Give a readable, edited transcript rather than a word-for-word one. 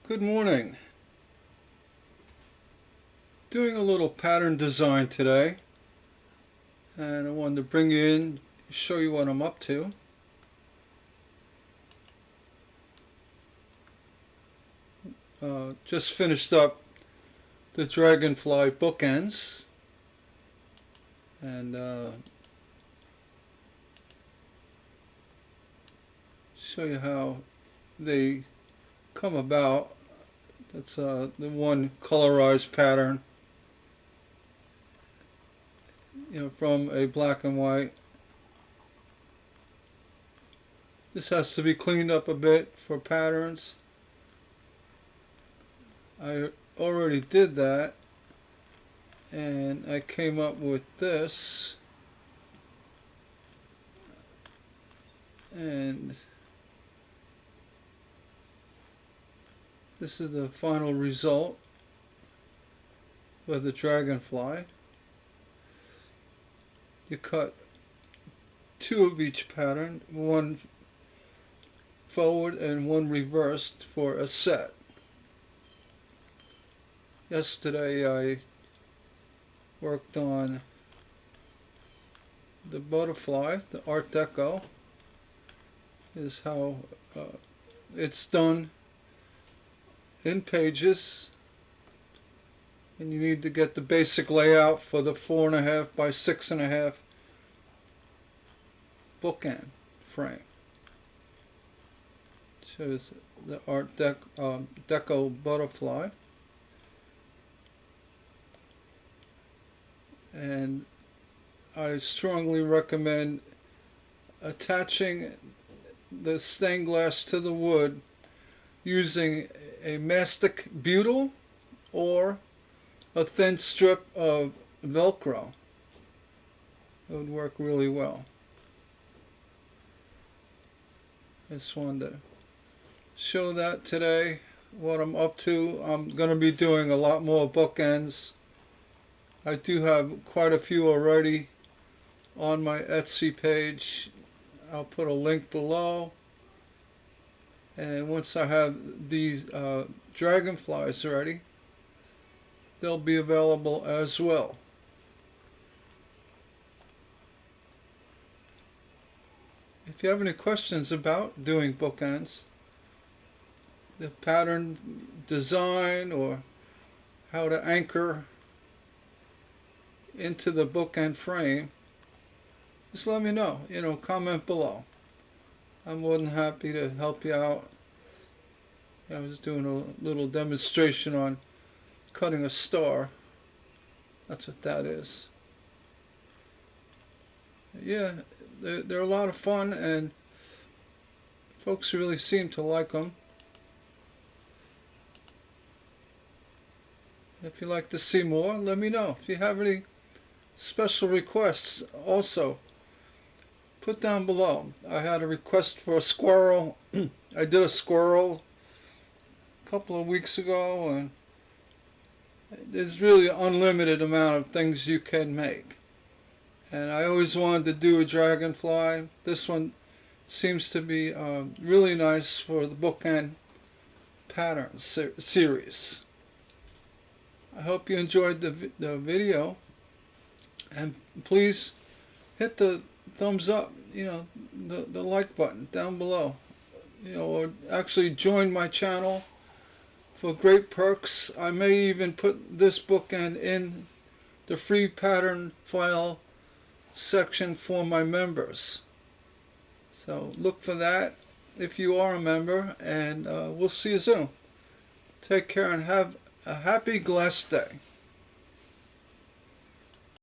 Good morning. Doing a little pattern design today, and I wanted to bring you in, show you what I'm up to. Just finished up the Dragonfly bookends, and show you how they come about. That's the one colorized pattern, from a black and white. This has to be cleaned up a bit for patterns. I already did that, and I came up with this, and this is the final result for the Dragonfly. You cut two of each pattern, one forward and one reversed for a set. Yesterday I worked on the butterfly, the Art Deco is how it's done in pages, and you need to get the basic layout for the 4.5 by 6.5 bookend frame. Shows the Art Deco butterfly, and I strongly recommend attaching the stained glass to the wood using a mastic butyl or a thin strip of Velcro. It would work really well. I just wanted to show that today, what I'm up to. I'm going to be doing a lot more bookends. I do have quite a few already on my Etsy page. I'll put a link below. And once I have these dragonflies ready, they'll be available as well. If you have any questions about doing bookends, the pattern design, or how to anchor into the bookend frame, just let me know. Comment below. I'm more than happy to help you out. I was doing a little demonstration on cutting a star. That's what that is. Yeah, they're a lot of fun, and folks really seem to like them. If you'd like to see more, let me know. If you have any special requests, also put down below. I had a request for a squirrel. I did a squirrel a couple of weeks ago, and there's really an unlimited amount of things you can make. And I always wanted to do a dragonfly. This one seems to be really nice for the bookend pattern series. I hope you enjoyed the video, and please hit the thumbs up, the like button down below, or actually join my channel for great perks. I may even put this bookend in the free pattern file section for my members. So look for that if you are a member, and we'll see you soon. Take care and have a happy glass day.